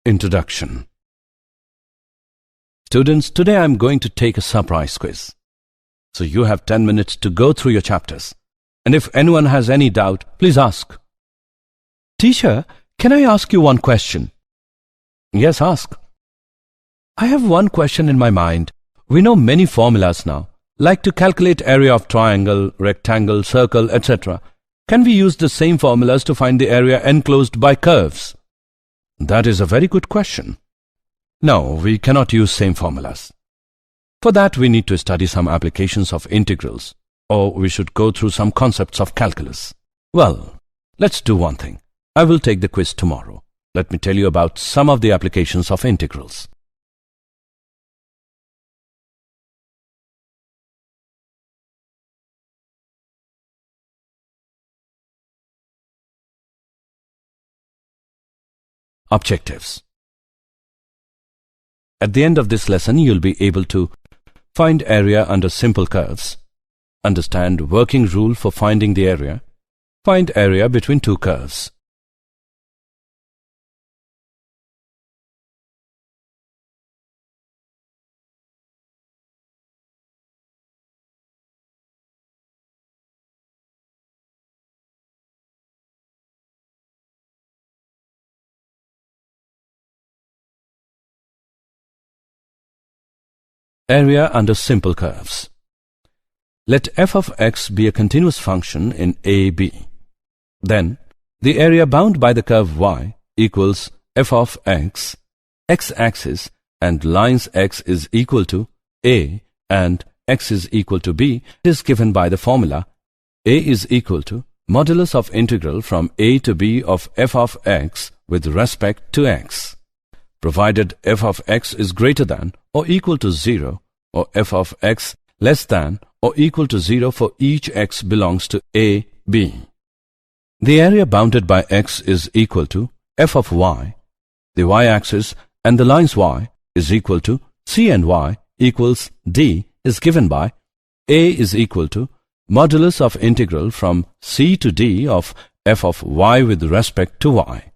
Introduction. Students, today I am going to take a surprise quiz. So you have 10 minutes to go through your chapters. And if anyone has any doubt, please ask. Teacher, can I ask you one question? Yes, ask. I have one question in my mind. We know many formulas now, like to calculate area of triangle, rectangle, circle, etc. Can we use the same formulas to find the area enclosed by curves? That is a very good question. No, we cannot use same formulas. For that, we need to study some applications of integrals, or we should go through some concepts of calculus. Well, let's do one thing. I will take the quiz tomorrow. Let me tell you about some of the applications of integrals. Objectives. At the end of this lesson, you'll be able to find area under simple curves, understand working rule for finding the area, find area between two curves. Area under simple curves. Let f of x be a continuous function in AB. Then, the area bound by the curve y equals f of x, x-axis and lines x is equal to a and x is equal to b is given by the formula a is equal to modulus of integral from a to b of f of x with respect to x, provided f of x is greater than or equal to 0 or f of x less than or equal to 0 for each x belongs to a, b. The area bounded by x is equal to f of y, the y-axis and the lines y is equal to c and y equals d is given by a is equal to modulus of integral from c to d of f of y with respect to y.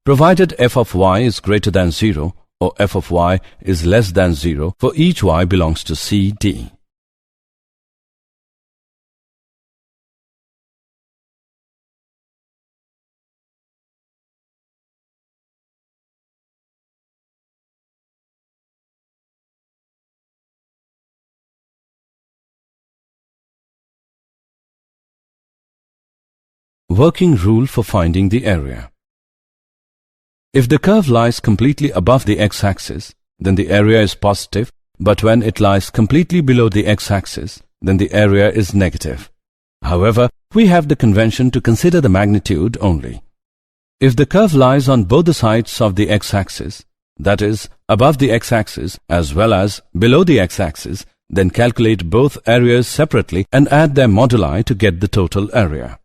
Provided f of y is greater than 0 or f of y is less than 0 for each y belongs to c, d. Working rule for finding the area. If the curve lies completely above the x-axis, then the area is positive, but when it lies completely below the x-axis, then the area is negative. However, we have the convention to consider the magnitude only. If the curve lies on both the sides of the x-axis, that is, above the x-axis as well as below the x-axis, then calculate both areas separately and add their moduli to get the total area.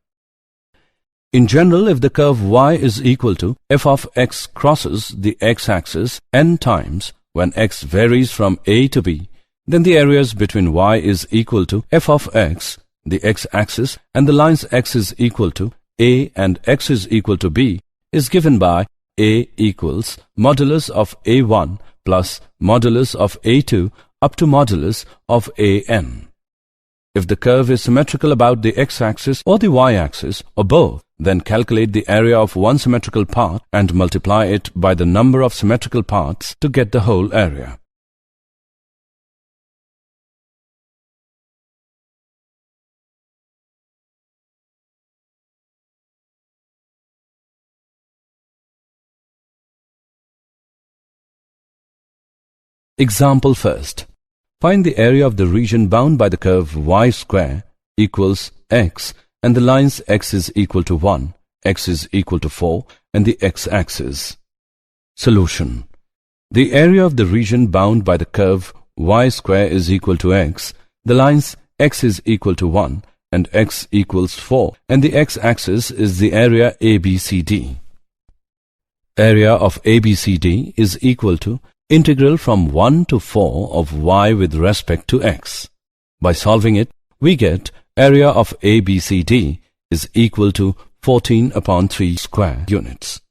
In general, if the curve y is equal to f of x crosses the x-axis n times when x varies from a to b, then the areas between y is equal to f of x, the x-axis, and the lines x is equal to a and x is equal to b is given by a equals modulus of a1 plus modulus of a2 up to modulus of an. If the curve is symmetrical about the x-axis or the y-axis or both, then calculate the area of one symmetrical part and multiply it by the number of symmetrical parts to get the whole area. Example first. Find the area of the region bound by the curve y square equals x and the lines x is equal to 1, x is equal to 4 and the x-axis. Solution. The area of the region bound by the curve y square is equal to x, the lines x is equal to 1 and x equals 4 and the x-axis is the area ABCD. Area of ABCD is equal to integral from 1 to 4 of y with respect to x. By solving it, we get area of ABCD is equal to 14 upon 3 square units.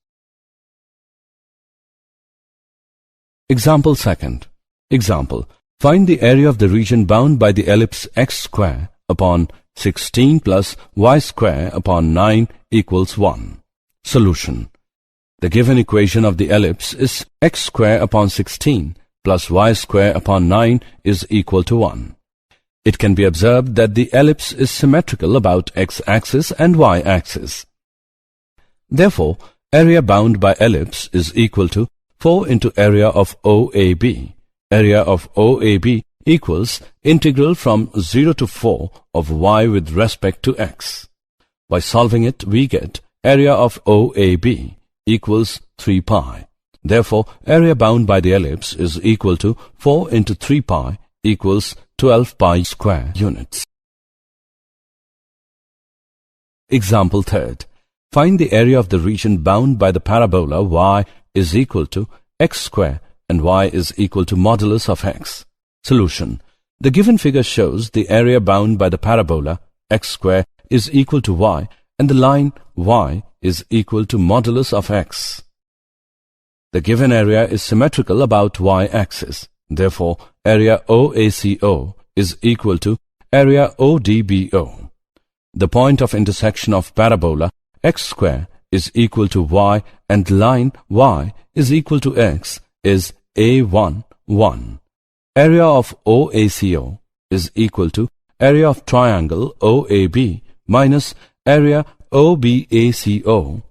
Example second. Example. Find the area of the region bound by the ellipse x square upon 16 plus y square upon 9 equals 1. Solution. The given equation of the ellipse is x square upon 16 plus y square upon 9 is equal to 1. It can be observed that the ellipse is symmetrical about x-axis and y-axis. Therefore, area bound by ellipse is equal to 4 into area of OAB. Area of OAB equals integral from 0 to 4 of y with respect to x. By solving it, we get area of OAB equals 3 pi. Therefore, area bound by the ellipse is equal to 4 into 3 pi equals 12 pi square units. Example third. Find the area of the region bound by the parabola y is equal to x square and y is equal to modulus of x. Solution. The given figure shows the area bound by the parabola x square is equal to y and the line y is equal to modulus of x. The given area is symmetrical about y-axis. Therefore, area OACO is equal to area ODBO. The point of intersection of parabola x square is equal to y and line y is equal to x is A1, 1. Area of OACO is equal to area of triangle OAB minus area OBACO.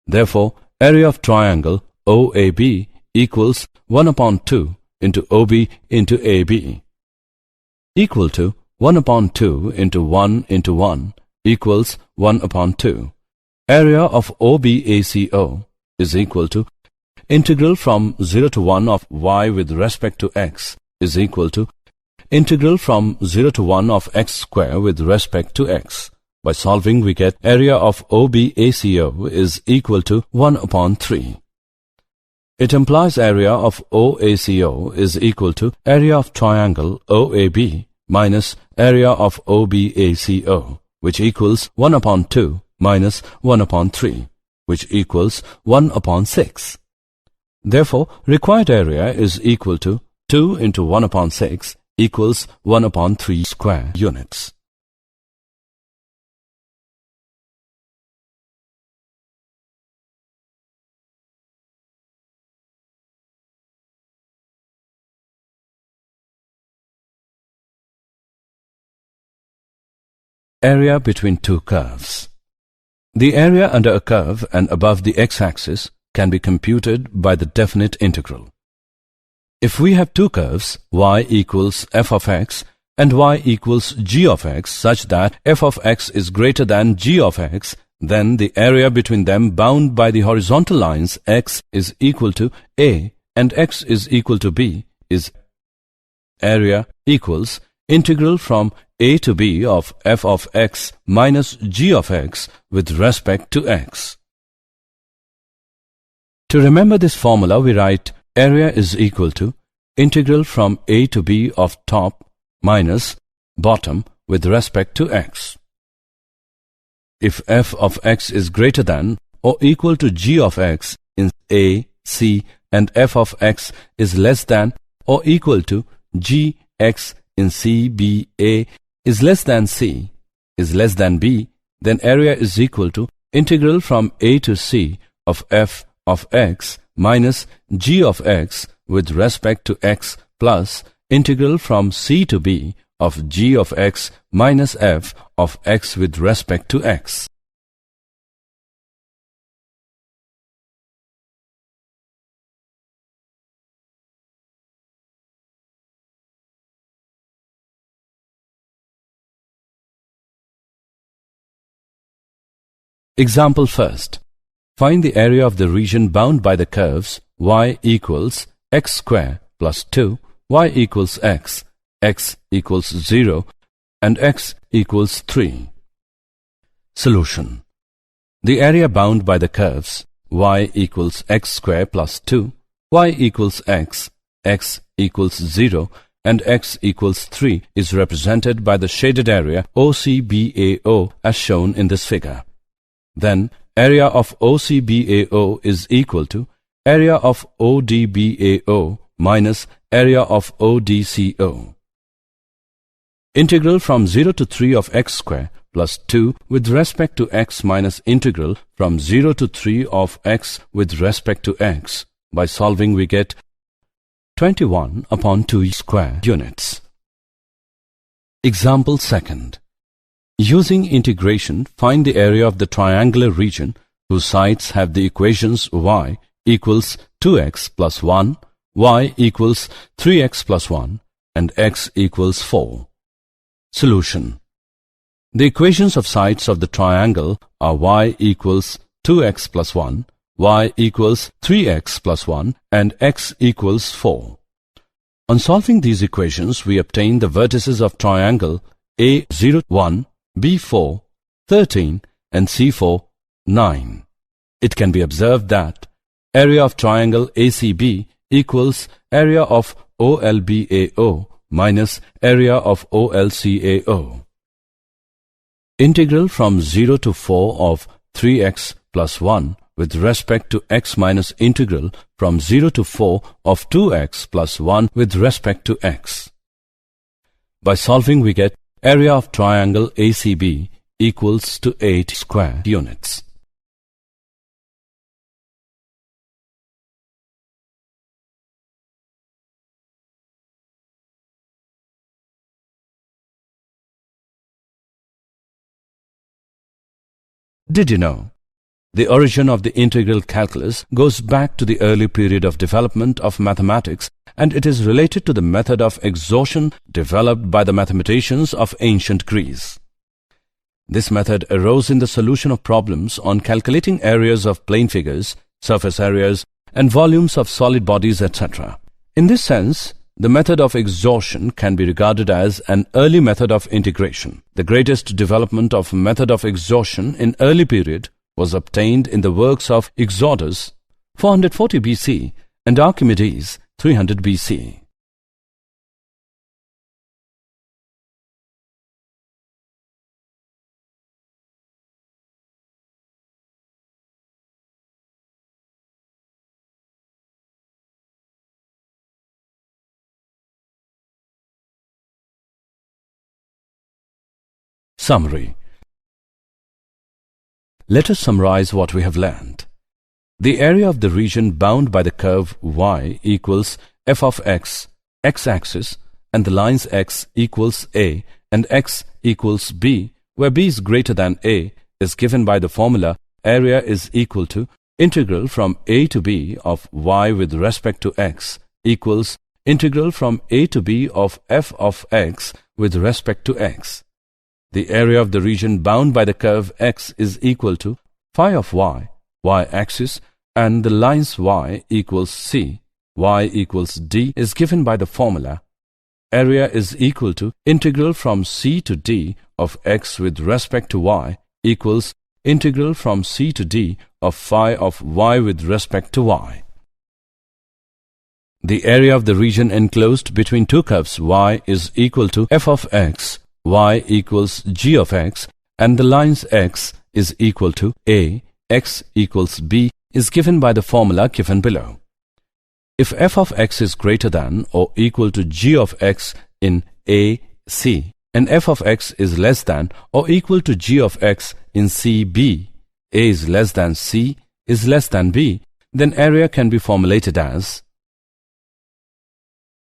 Therefore, area of triangle OAB equals 1 upon 2 into OB into AB equal to 1 upon 2 into 1 into 1 equals 1 upon 2. Area of OBACO is equal to integral from 0 to 1 of y with respect to x is equal to integral from 0 to 1 of x square with respect to x. By solving, we get area of OBACO is equal to 1 upon 3. It implies area of OACO is equal to area of triangle OAB minus area of OBACO, which equals 1 upon 2 minus 1 upon 3, which equals 1 upon 6. Therefore, required area is equal to 2 into 1 upon 6 equals 1 upon 3 square units. Area between two curves. The area under a curve and above the x-axis can be computed by the definite integral. If we have two curves, y equals f of x and y equals g of x, such that f of x is greater than g of x, then the area between them bound by the horizontal lines x is equal to a and x is equal to b is area equals integral from a to b of f of x minus g of x with respect to x. To remember this formula, we write area is equal to integral from a to b of top minus bottom with respect to x. If f of x is greater than or equal to g of x in a, c, and f of x is less than or equal to g x in c, b, a is less than c, is less than b, then area is equal to integral from a to c of f of x minus g of x with respect to x plus integral from c to b of g of x minus f of x with respect to x. Example first. Find the area of the region bound by the curves y equals x square plus 2, y equals x equals 0, and x equals 3. Solution. The area bound by the curves y equals x square plus 2, y equals x equals 0, and x equals 3 is represented by the shaded area OCBAO as shown in this figure. Then, area of OCBAO is equal to area of ODBAO minus area of ODCO. Integral from 0 to 3 of x square plus 2 with respect to x minus integral from 0 to 3 of x with respect to x. By solving we get 21 upon 2 square units. Example second. Using integration, find the area of the triangular region whose sides have the equations y equals 2x plus 1, y equals 3x plus 1, and x equals 4. Solution. The equations of sides of the triangle are y equals 2x plus 1, y equals 3x plus 1, and x equals 4. On solving these equations, we obtain the vertices of triangle A0, 1, B4, 13, and C4, 9. It can be observed that area of triangle ACB equals area of OLBAO minus area of OLCAO. Integral from 0 to 4 of 3x plus 1 with respect to x minus integral from 0 to 4 of 2x plus 1 with respect to x. By solving we get area of triangle ACB equals to 8 square units. Did you know? The origin of the integral calculus goes back to the early period of development of mathematics, and it is related to the method of exhaustion developed by the mathematicians of ancient Greece. This method arose in the solution of problems on calculating areas of plane figures, surface areas, and volumes of solid bodies, etc. In this sense, the method of exhaustion can be regarded as an early method of integration. The greatest development of method of exhaustion in early period was obtained in the works of Eudoxus 440 BC and Archimedes 300 BC. Summary. Let us summarize what we have learned. The area of the region bound by the curve y equals f of x, x-axis, and the lines x equals a and x equals b, where b is greater than a, is given by the formula area is equal to integral from a to b of y with respect to x equals integral from a to b of f of x with respect to x. The area of the region bound by the curve x is equal to phi of y, y-axis, and the lines y equals c, y equals d is given by the formula area is equal to integral from c to d of x with respect to y equals integral from c to d of phi of y with respect to y. The area of the region enclosed between two curves y is equal to f of x, y equals g of x, and the lines x is equal to a, x equals b is given by the formula given below. If f of x is greater than or equal to g of x in a, c, and f of x is less than or equal to g of x in c, b, a is less than c is less than b, then area can be formulated as